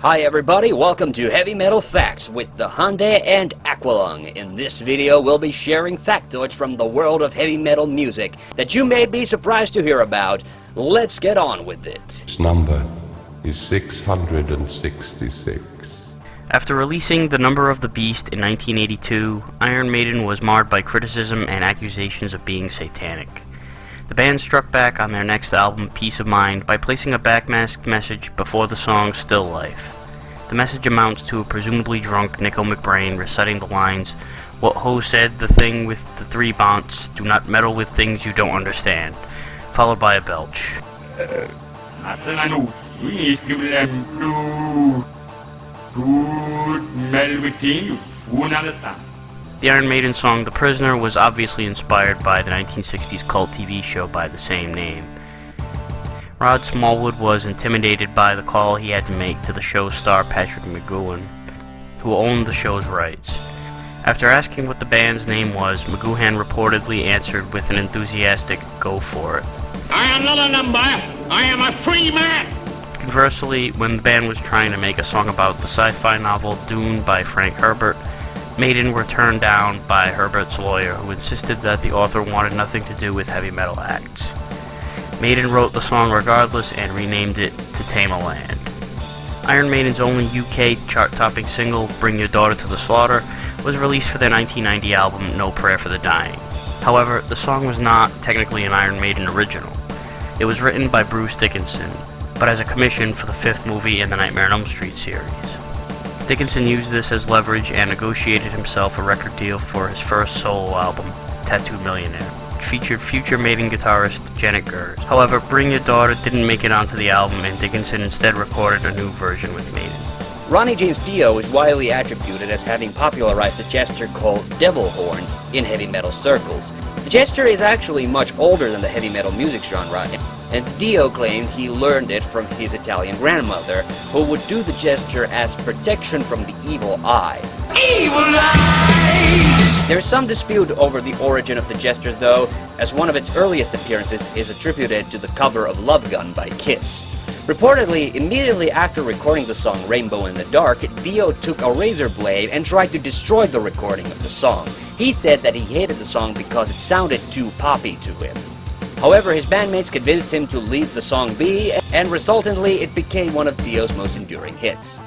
Hi everybody, welcome to Heavy Metal Facts with TheHande and Aqualung. In this video, we'll be sharing factoids from the world of heavy metal music that you may be surprised to hear about. Let's get on with it. Its number is 666. After releasing The Number of the Beast in 1982, Iron Maiden was marred by criticism and accusations of being satanic. The band struck back on their next album, Peace of Mind, by placing a backmasked message before the song Still Life. The message amounts to a presumably drunk Nico McBrain reciting the lines, "What Ho said, the thing with the three bonts, do not meddle with things you don't understand," followed by a belch. The Iron Maiden song The Prisoner was obviously inspired by the 1960s cult TV show by the same name. Rod Smallwood was intimidated by the call he had to make to the show's star Patrick McGoohan, who owned the show's rights. After asking what the band's name was, McGoohan reportedly answered with an enthusiastic, "Go for it." I am not a number, I am a free man! Conversely, when the band was trying to make a song about the sci-fi novel Dune by Frank Herbert, Maiden were turned down by Herbert's lawyer, who insisted that the author wanted nothing to do with heavy metal acts. Maiden wrote the song regardless and renamed it to Tame a Land. Iron Maiden's only UK chart-topping single, Bring Your Daughter to the Slaughter, was released for their 1990 album No Prayer for the Dying. However, the song was not technically an Iron Maiden original. It was written by Bruce Dickinson, but as a commission for the fifth movie in the Nightmare on Elm Street series. Dickinson used this as leverage and negotiated himself a record deal for his first solo album, Tattooed Millionaire, which featured future Maiden guitarist Janet Gers. However, Bring Your Daughter didn't make it onto the album, and Dickinson instead recorded a new version with Maiden. Ronnie James Dio is widely attributed as having popularized a gesture called devil horns in heavy metal circles. The gesture is actually much older than the heavy metal music genre, and Dio claimed he learned it from his Italian grandmother, who would do the gesture as protection from the evil eye. Evil eyes! There is some dispute over the origin of the gesture though, as one of its earliest appearances is attributed to the cover of Love Gun by Kiss. Reportedly, immediately after recording the song Rainbow in the Dark, Dio took a razor blade and tried to destroy the recording of the song. He said that he hated the song because it sounded too poppy to him. However, his bandmates convinced him to leave the song be, and resultantly it became one of Dio's most enduring hits.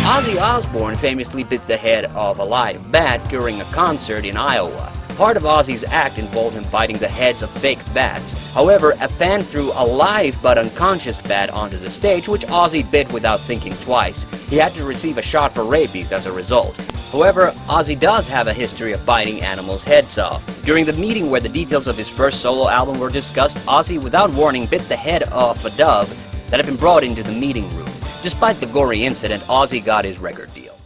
Ozzy Osbourne famously bit the head of a live bat during a concert in Iowa. Part of Ozzy's act involved him biting the heads of fake bats. However, a fan threw a live but unconscious bat onto the stage, which Ozzy bit without thinking twice. He had to receive a shot for rabies as a result. However, Ozzy does have a history of biting animals' heads off. During the meeting where the details of his first solo album were discussed, Ozzy, without warning, bit the head off a dove that had been brought into the meeting room. Despite the gory incident, Ozzy got his record deal.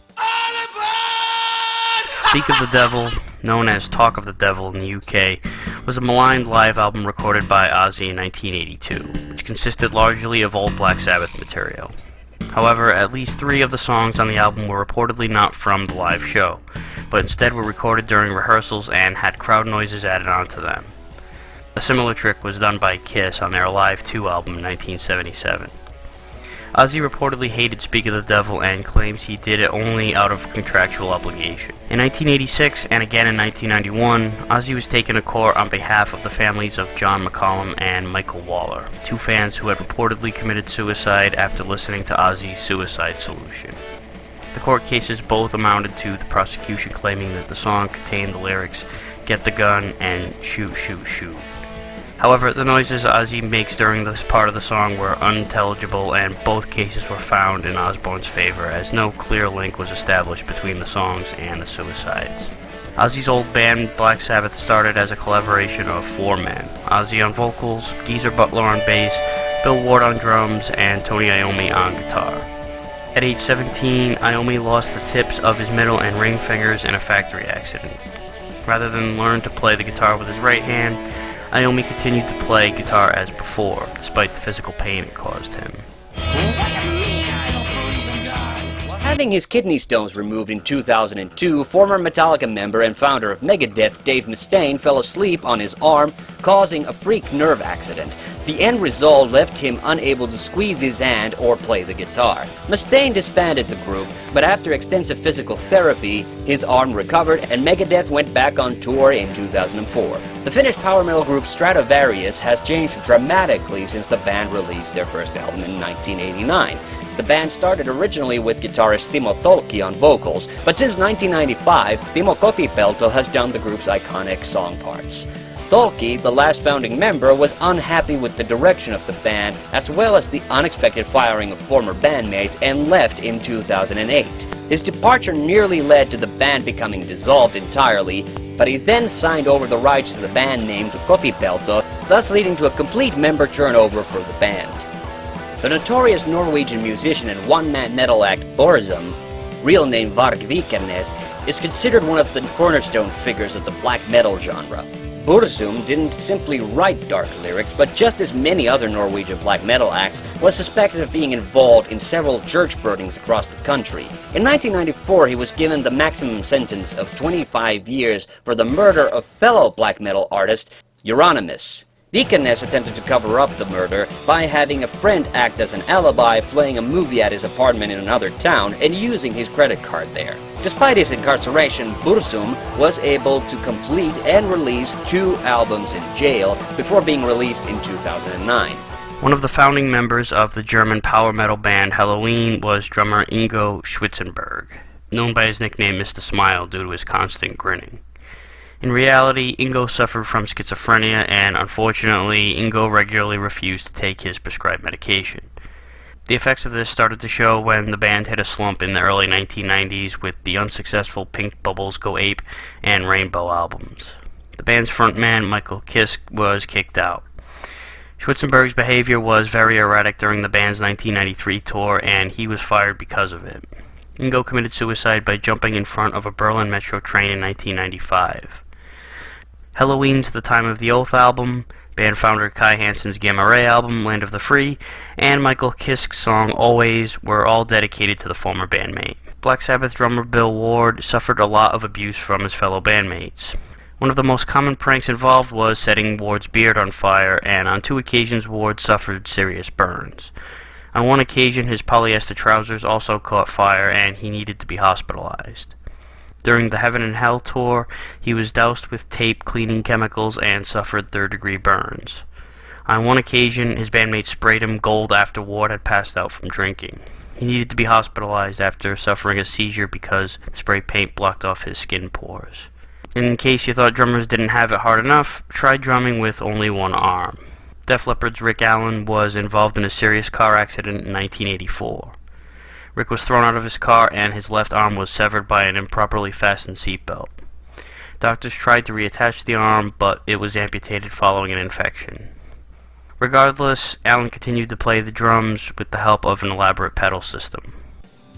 Speak of the Devil, known as Talk of the Devil in the UK, was a maligned live album recorded by Ozzy in 1982, which consisted largely of old Black Sabbath material. However, at least 3 of the songs on the album were reportedly not from the live show, but instead were recorded during rehearsals and had crowd noises added onto them. A similar trick was done by Kiss on their Live 2 album in 1977. Ozzy reportedly hated Speak of the Devil and claims he did it only out of contractual obligation. In 1986 and again in 1991, Ozzy was taken to court on behalf of the families of John McCollum and Michael Waller, 2 fans who had reportedly committed suicide after listening to Ozzy's Suicide Solution. The court cases both amounted to the prosecution claiming that the song contained the lyrics, "Get the gun" and "Shoot, shoot, shoot." However, the noises Ozzy makes during this part of the song were unintelligible, and both cases were found in Osbourne's favor, as no clear link was established between the songs and the suicides. Ozzy's old band Black Sabbath started as a collaboration of 4 men: Ozzy on vocals, Geezer Butler on bass, Bill Ward on drums, and Tony Iommi on guitar. At age 17, Iommi lost the tips of his middle and ring fingers in a factory accident. Rather than learn to play the guitar with his right hand, Iommi continued to play guitar as before, despite the physical pain it caused him. Having his kidney stones removed in 2002, former Metallica member and founder of Megadeth Dave Mustaine fell asleep on his arm, causing a freak nerve accident. The end result left him unable to squeeze his hand or play the guitar. Mustaine disbanded the group, but after extensive physical therapy, his arm recovered and Megadeth went back on tour in 2004. The Finnish power metal group Stadavarius has changed dramatically since the band released their first album in 1989. The band started originally with guitarist Timo Tolkki on vocals, but since 1995, Timo Kotipelto has done the group's iconic song parts. Tolkki, the last founding member, was unhappy with the direction of the band, as well as the unexpected firing of former bandmates, and left in 2008. His departure nearly led to the band becoming dissolved entirely, but he then signed over the rights to the band name to Kotipelto, thus leading to a complete member turnover for the band. The notorious Norwegian musician and one-man metal act Borussoum, real name Varg Vikernes, is considered one of the cornerstone figures of the black metal genre. Borussoum didn't simply write dark lyrics, but just as many other Norwegian black metal acts, was suspected of being involved in several church burnings across the country. In 1994, he was given the maximum sentence of 25 years for the murder of fellow black metal artist Euronymous. Vikernes attempted to cover up the murder by having a friend act as an alibi, playing a movie at his apartment in another town and using his credit card there. Despite his incarceration, Borussoum was able to complete and release 2 albums in jail before being released in 2009. One of the founding members of the German power metal band Halloween was drummer Ingo Schwitzenberg, known by his nickname Mr. Smile due to his constant grinning. In reality, Ingo suffered from schizophrenia, and unfortunately, Ingo regularly refused to take his prescribed medication. The effects of this started to show when the band hit a slump in the early 1990s with the unsuccessful Pink Bubbles Go Ape and Rainbow albums. The band's frontman, Michael Kiske, was kicked out. Schwitzenberg's behavior was very erratic during the band's 1993 tour, and he was fired because of it. Ingo committed suicide by jumping in front of a Berlin metro train in 1995. Halloween's The Time of the Oath album, band founder Kai Hansen's Gamma Ray album, Land of the Free, and Michael Kiske's song Always were all dedicated to the former bandmate. Black Sabbath drummer Bill Ward suffered a lot of abuse from his fellow bandmates. One of the most common pranks involved was setting Ward's beard on fire, and on 2 occasions Ward suffered serious burns. On one occasion his polyester trousers also caught fire and he needed to be hospitalized. During the Heaven and Hell tour, he was doused with tape cleaning chemicals and suffered 3rd-degree burns. On one occasion, his bandmates sprayed him gold after Ward had passed out from drinking. He needed to be hospitalized after suffering a seizure because spray paint blocked off his skin pores. In case you thought drummers didn't have it hard enough, try drumming with only one arm. Def Leppard's Rick Allen was involved in a serious car accident in 1984. Rick was thrown out of his car and his left arm was severed by an improperly fastened seatbelt. Doctors tried to reattach the arm, but it was amputated following an infection. Regardless, Allen continued to play the drums with the help of an elaborate pedal system.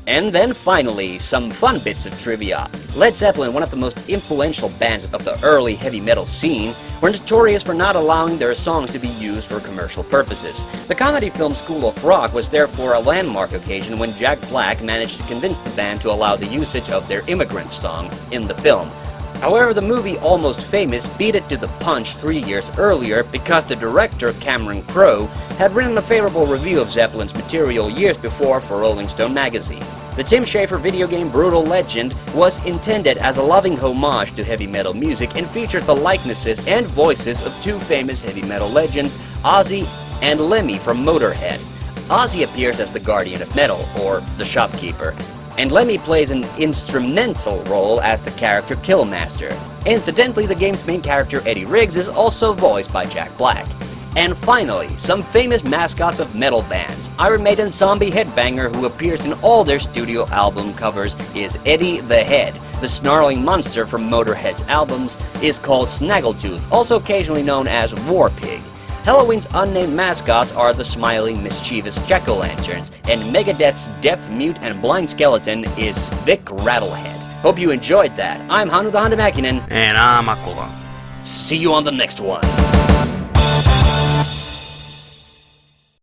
And then finally, some fun bits of trivia. Led Zeppelin, one of the most influential bands of the early heavy metal scene, were notorious for not allowing their songs to be used for commercial purposes. The comedy film School of Rock was therefore a landmark occasion when Jack Black managed to convince the band to allow the usage of their Immigrant song in the film. However, the movie Almost Famous beat it to the punch 3 years earlier because the director, Cameron Crowe, had written a favorable review of Zeppelin's material years before for Rolling Stone magazine. The Tim Schafer video game Brutal Legend was intended as a loving homage to heavy metal music and featured the likenesses and voices of 2 famous heavy metal legends, Ozzy and Lemmy from Motorhead. Ozzy appears as the Guardian of Metal, or the Shopkeeper, and Lemmy plays an instrumental role as the character Killmaster. Incidentally, the game's main character Eddie Riggs is also voiced by Jack Black. And finally, some famous mascots of metal bands. Iron Maiden's zombie headbanger, who appears in all their studio album covers, is Eddie the Head. The snarling monster from Motorhead's albums is called Snaggletooth, also occasionally known as Warpig. Halloween's unnamed mascots are the smiling, mischievous jack-o'-lanterns, and Megadeth's deaf, mute, and blind skeleton is Vic Rattlehead. Hope you enjoyed that. I'm Hannu TheHande Mäkinen. And I'm Aqualung. See you on the next one.